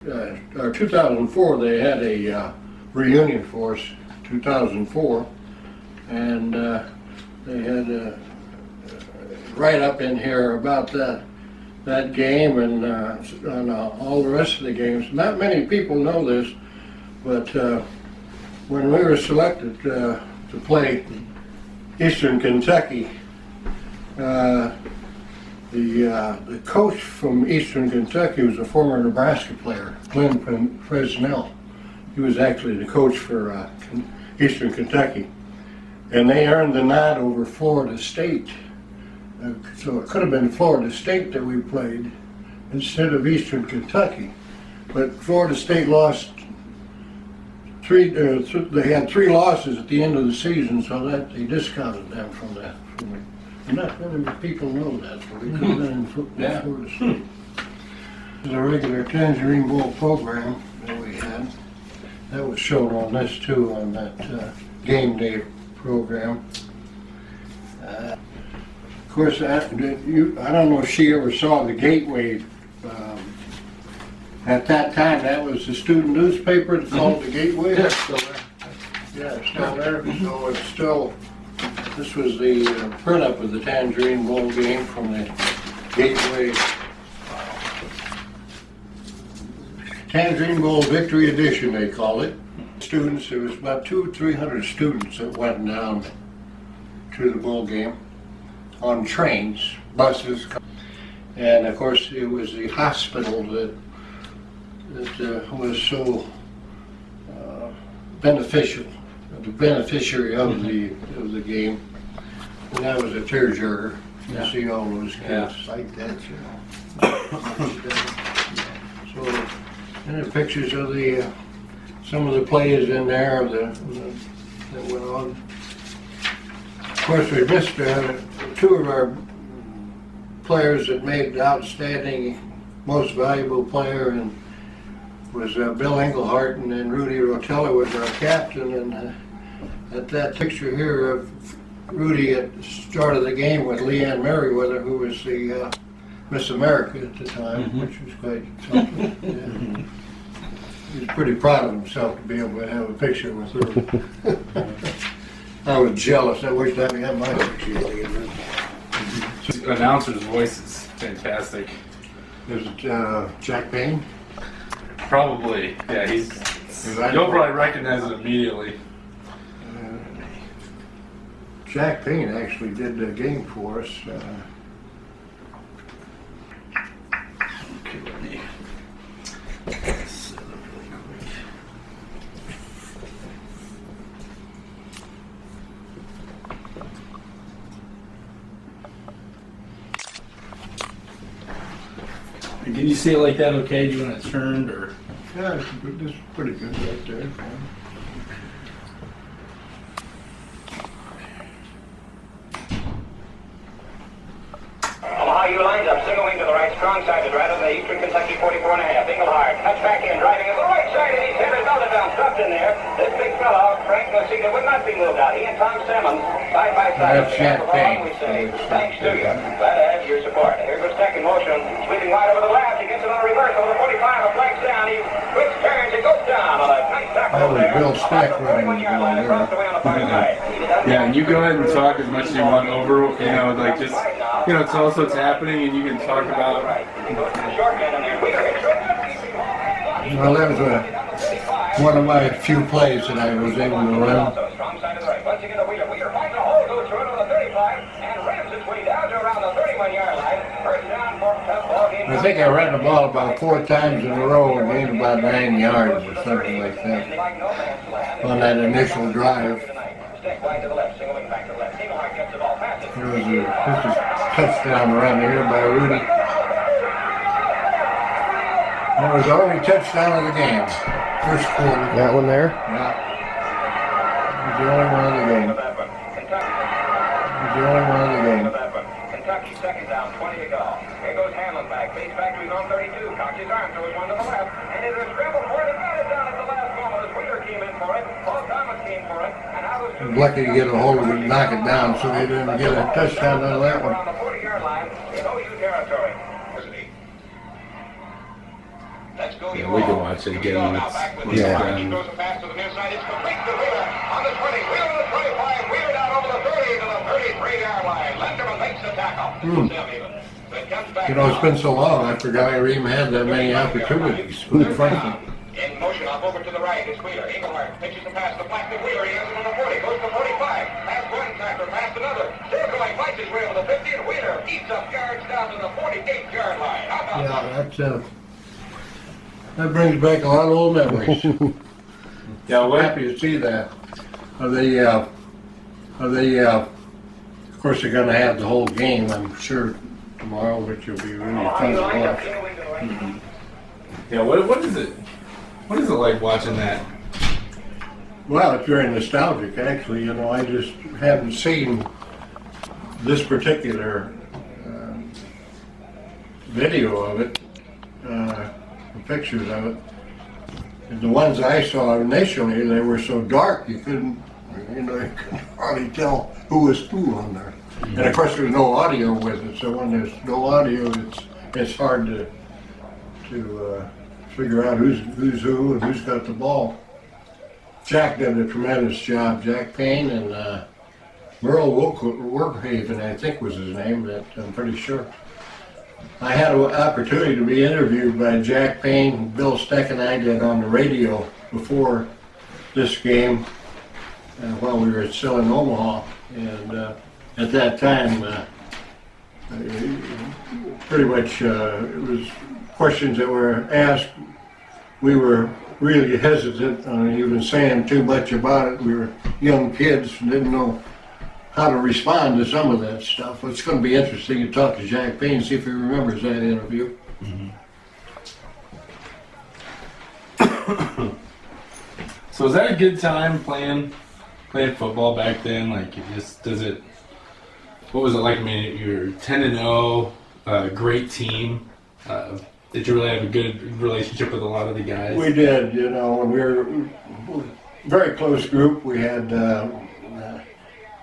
or 2004, they had a reunion for us, 2004, and they had right up in here about that game and all the rest of the games. Not many people know this, but when we were selected to play Eastern Kentucky, the coach from Eastern Kentucky was a former Nebraska player, Glenn Fresnel. He was actually the coach for Eastern Kentucky. And they earned the nod over Florida State. So it could have been Florida State that we played instead of Eastern Kentucky. But Florida State lost they had 3 losses at the end of the season, so that they discounted them from that. Not many people know that, but we could have been in football, Florida State. The regular Tangerine Bowl program that we had, that was shown on this too, on that game day program. Of course, I don't know if she ever saw the Gateway. At that time, that was the student newspaper called the Gateway. Yeah, still there. Yeah, it's still there. So it's still. This was the print-up of the Tangerine Bowl game from the Gateway Tangerine Bowl Victory Edition, they call it. Students, there was about 200-300 students that went down to the bowl game on trains, buses, and of course it was the hospital that was so beneficial, the beneficiary of the game, and that was a tearjerker to see all those kids like that, you know. So, and the pictures of some of the plays in there that went on. Of course, we missed 2 of our players that made outstanding, most valuable player, and was Bill Englehart, and then Rudy Rotella was our captain. And at that picture here of Rudy at the start of the game with Leanne Merriweather, who was the Miss America at the time, which was quite something. Yeah. He was pretty proud of himself to be able to have a picture with her. I was jealous. I wished I had my picture. The announcer's voice is fantastic. There's Jack Payne. Probably, yeah. You'll probably recognize it immediately. Jack Payne actually did the game for us. Okay, let me set it up really quick. Can you see it like that okay? Do you want it turned or? Yeah, this is pretty good right there. Omaha U lines up, single wing to the right, strong side to right on the Eastern Kentucky 44.5. Englehart cuts back in, driving at the right side, and he's headed belted down, stuffed in there. This big fellow, Frank Messina, would not be moved out. He and Tom Simmons, side by side. That's Jack Payne. We say thanks to you. Glad to have your support. Here goes second motion, sweeping wide over the left. He gets it on a reverse over the 45, a flags down. He quick turns, it goes down on a nice tackle over there. Bill Stack running across the way on the far side. Yeah, and you go ahead and talk as much as you want over, you know, like just, you know, tell us what's happening and you can talk about. Well, that was one of my few plays that I was able to run. I think I ran the ball about 4 times in a row and gained about 9 yards or something like that on that initial drive. There was a touchdown run here by Rudy. That was the only touchdown of the game, first quarter. That one there? Yeah. It was the only one of the game. It was the only one of the game. Kentucky second down, 20 to go. Here goes Hamlin back. Face back to his own 32. Cocks his arm to his one to the left. And it was scrambled for it. And got it down at the last moment. As Wheeler came in for it. Paul Thomas came for it. And I was lucky to get a hold of it and knock it down so they didn't get a touchdown out of that one. On the 40-yard line in OU territory. Let's go, we can watch it again when it's Yeah. done. Throws a pass to the near side. It's complete to Wheeler on the 20. Wheeler to the 25. Wheeler down over the 30 to the 33-yard line. Lenderman makes the tackle. It comes back You know, it's been so long, I forgot I even had that many opportunities. Quite frankly. in motion off over to the right. It's Wheeler. Engelhardt pitches the pass to Black to Wheeler. He has it on the 40. Goes to 45. Past one tackler. Past another. Still going. Fights his way over the 50. And Wheeler eats up yards down to the 48-yard line. How about that? Yeah, that brings back a lot of old memories. Yeah, I'm happy to see that. Of course, they're gonna have the whole game, I'm sure, tomorrow, which will be really fun to watch. Yeah, what is it? What is it like watching that? Well, it's very nostalgic, actually. You know, I just haven't seen this particular video of it, pictures of it. And the ones I saw initially, they were so dark you couldn't hardly tell who was who on there. And of course, there's no audio with it, so when there's no audio, it's hard to figure out who's who and who's got the ball. Jack did a tremendous job. Jack Payne and Merle Workhaven, I think was his name, that I'm pretty sure. I had an opportunity to be interviewed by Jack Payne. Bill Steck and I did on the radio before this game while we were still in Omaha. And at that time, pretty much it was questions that were asked. We were really hesitant on even saying too much about it. We were young kids and didn't know how to respond to some of that stuff. It's going to be interesting to talk to Jack Payne, see if he remembers that interview. So is that a good time playing football back then? Like, what was it like? I mean, you're 10-0, great team. Did you really have a good relationship with a lot of the guys? We did, and we were a very close group. We had,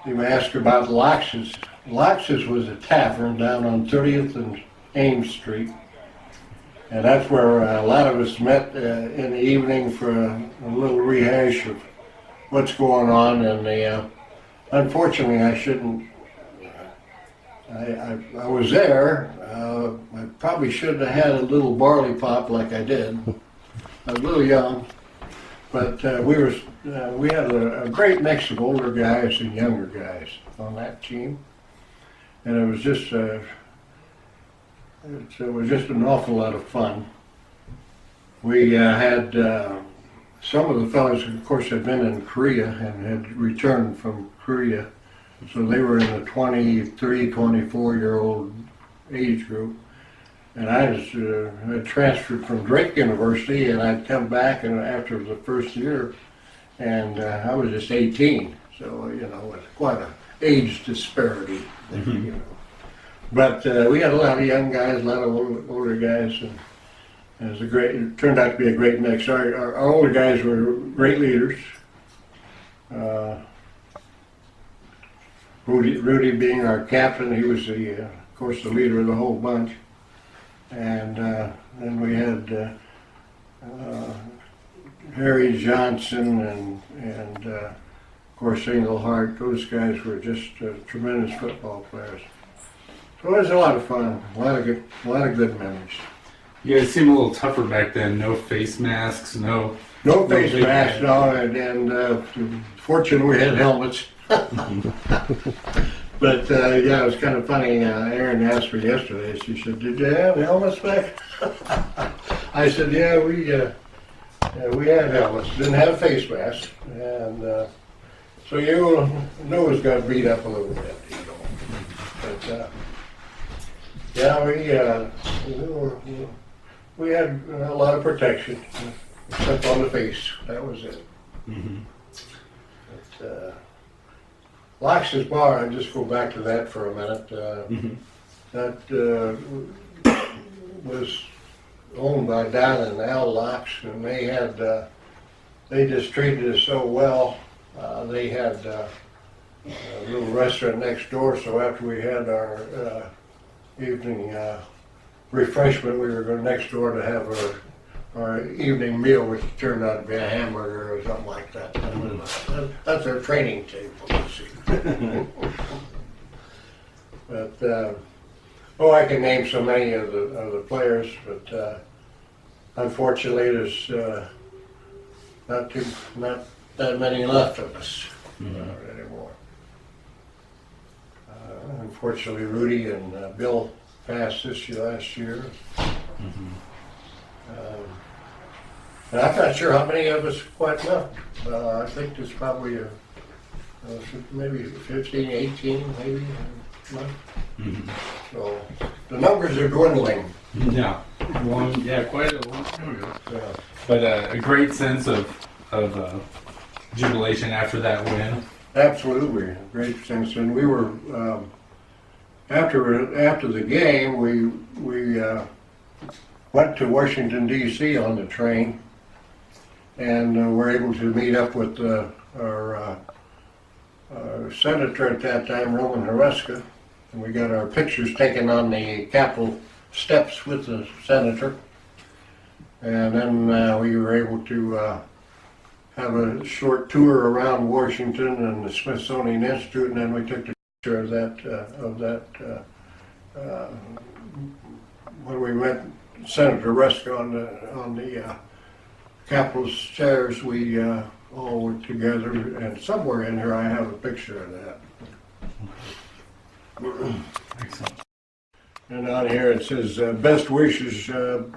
you asked about Lox's. Lox's was a tavern down on 30th and Ames Street. And that's where a lot of us met in the evening for a little rehash of what's going on. And unfortunately, I shouldn't. I was there. I probably should have had a little barley pop like I did. I was a little young, but we had a great mix of older guys and younger guys on that team, and it was just an awful lot of fun. We had some of the fellows, of course, had been in Korea and had returned from Korea. So they were in the 23, 24-year-old age group. And I had transferred from Drake University, and I'd come back after the first year, and I was just 18. So, it's quite an age disparity. But we had a lot of young guys, a lot of older guys, and it turned out to be a great mix. Our older guys were great leaders. Rudy being our captain, he was of course, the leader of the whole bunch. And then we had Harry Johnson and of course, Engelhardt. Those guys were just tremendous football players. So it was a lot of fun, a lot of good memories. You guys seemed a little tougher back then. No face masks, no face masks, no, and fortunately we had helmets. But yeah, it was kind of funny. Erin asked me yesterday. She said, "Did you have helmets back?" I said, "Yeah, we had helmets. Didn't have face masks, and so your nose got beat up a little bit, But yeah, we had a lot of protection, except on the face. That was it. But, Lox's Bar, I'll just go back to that for a minute. That was owned by Don and Al Lox, and they just treated us so well. They had a little restaurant next door, so after we had our evening refreshment, we were going next door to have our evening meal, which turned out to be a hamburger or something like that. That's our training table, you see. But, I can name so many of the players, but unfortunately there's not that many left of us anymore. Unfortunately, Rudy and Bill passed last year. And I'm not sure how many of us quite left. I think there's probably maybe 15, 18 maybe left. So the numbers are dwindling. Yeah, quite a long time ago. Yeah. But a great sense of jubilation after that win. Absolutely, great sense. And we were after the game, we went to Washington D.C. on the train, and were able to meet up with our senator at that time, Roman Hareska, and we got our pictures taken on the Capitol steps with the senator. And then we were able to have a short tour around Washington and the Smithsonian Institute, and then we took a picture of that when we met Senator Hareska on the Capitol stairs. We all were together, and somewhere in here I have a picture of that. Excellent. And on here it says, best wishes,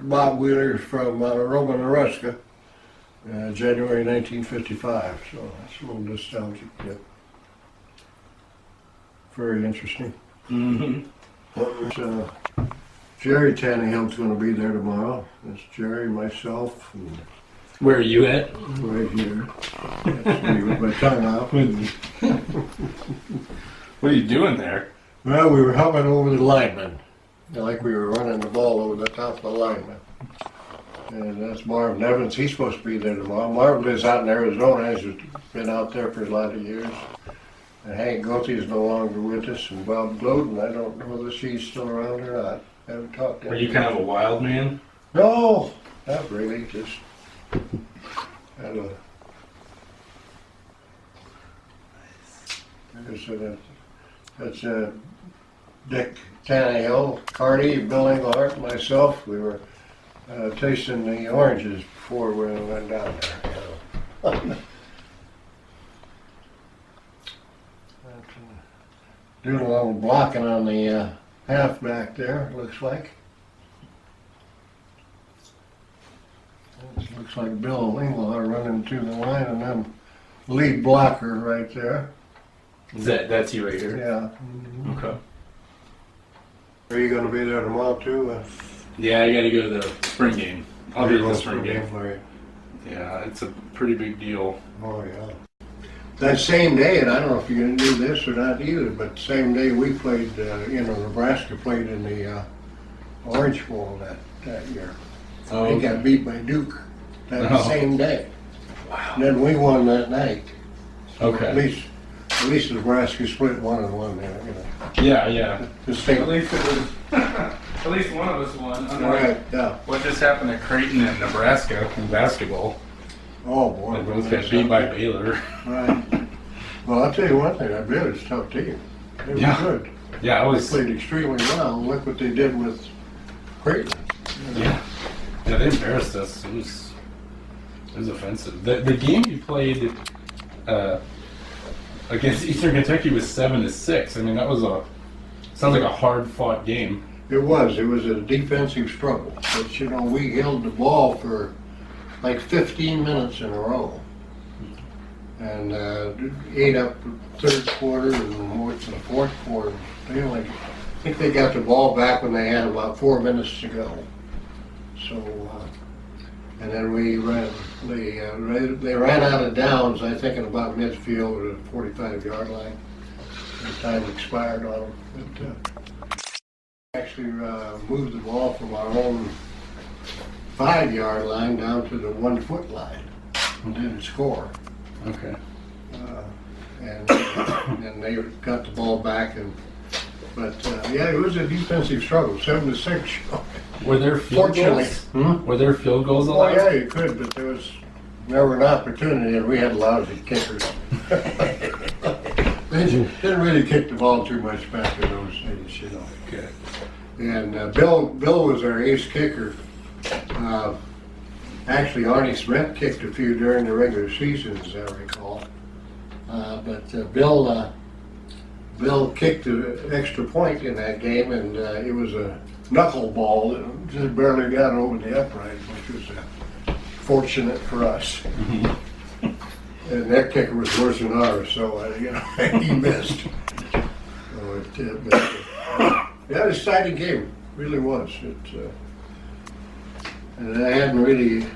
Bob Wheeler from Roman Hareska, January 1955. So that's a little nostalgic, yeah. Very interesting. Jerry Tannehill's going to be there tomorrow. That's Jerry, myself, and Where are you at? right here. That's me with my tongue out. What are you doing there? Well, we were hovering over the linemen. Like we were running the ball over the top of the lineman. And that's Marvin Evans. He's supposed to be there tomorrow. Marvin lives out in Arizona. He's been out there for a lot of years. And Hank Goethe is no longer with us. And Bob Gloden, I don't know whether she's still around or not. I haven't talked to her. Are you kind of a wild man? No, not really. Just had a... That's Dick Tannehill, Carney, Bill Englehart, myself. We were tasting the oranges before we went down there. Doing a little blocking on the half back there, looks like. It looks like Bill Englehart running to the line, and then lead blocker right there. That's you right here? Yeah. Okay. Are you going to be there tomorrow too? Yeah, I got to go to the spring game. I'll be at the spring game. Right. Yeah, it's a pretty big deal. Oh yeah. That same day, and I don't know if you're going to do this or not either, but same day we played, Nebraska played in the Orange Bowl that year. Oh, They got beat by Duke that same day. Wow. And then we won that night. So Okay. At least Nebraska split 1-1 there, you know. Yeah. The state. At least it was. At least one of us won. Right, yeah. What just happened to Creighton and Nebraska in basketball? Oh boy. They both got beat by Baylor. Right. Well, I'll tell you one thing, I bet it's a tough team. They were good. Yeah, I They was. played extremely well. Look what they did with Creighton. Yeah, they embarrassed us. It was offensive. The game you played against Eastern Kentucky was 7-6. I mean, that was sounds like a hard fought game. It was a defensive struggle. But we held the ball for like 15 minutes in a row. And ate up the third quarter and went to the fourth quarter. I think they got the ball back when they had about 4 minutes to go. So, and then they ran out of downs, I think, at about midfield or the 45-yard line. The time expired on them. But, actually moved the ball from our own 5-yard line down to the 1-foot line and didn't score. Okay. And they got the ball back, and But yeah, it was a defensive struggle, 7-6. Were there field Fortunately. goals? Were there field goals Well, allowed? yeah, you could, but there was never an opportunity, and we had lousy kickers. They didn't really kick the ball too much back in those days, you know. Okay. And Bill was our ace kicker. Actually, Arnie Smith kicked a few during the regular season, as I recall. But Bill kicked the extra point in that game, and it was a knuckleball that just barely got over the upright, which was fortunate for us. And that kicker was worse than ours, so you know, he missed. So yeah, it's an exciting game, really was. And I hadn't really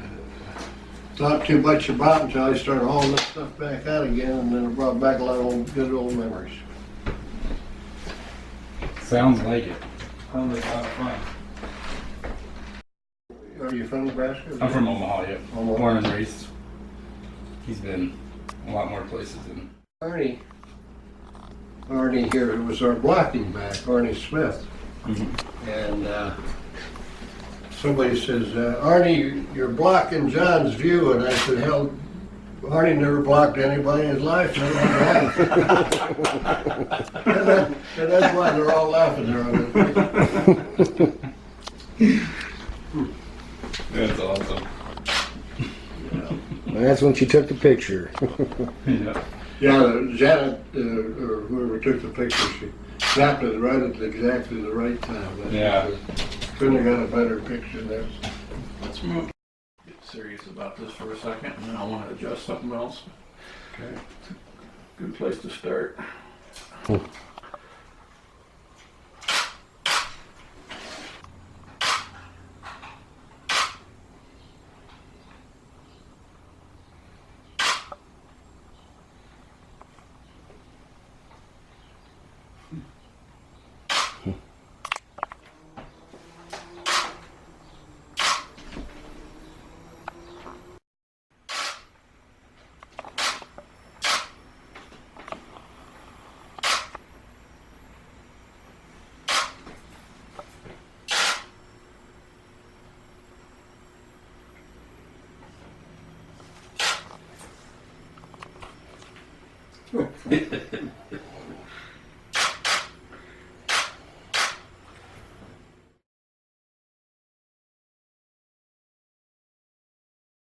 thought too much about it until I started hauling that stuff back out again, and then it brought back a lot of good old memories. Sounds like it. Sounds like a lot of fun. Are you from Nebraska? I'm from Omaha, yep. Omaha. Born and raised. He's been a lot more places than. Arnie here, it was our blocking back, Arnie Smith. And somebody says, Arnie, you're blocking John's view. And I said, hell, Arnie never blocked anybody in his life. So and that's why they're all laughing there on it. That's awesome. That's when she took the picture. Yeah. Yeah, Janet, or whoever took the picture, she snapped it right at exactly the right time. Yeah. Couldn't have got a better picture than that. Let's move. Get serious about this for a second, and then I want to adjust something else. Okay. Good place to start.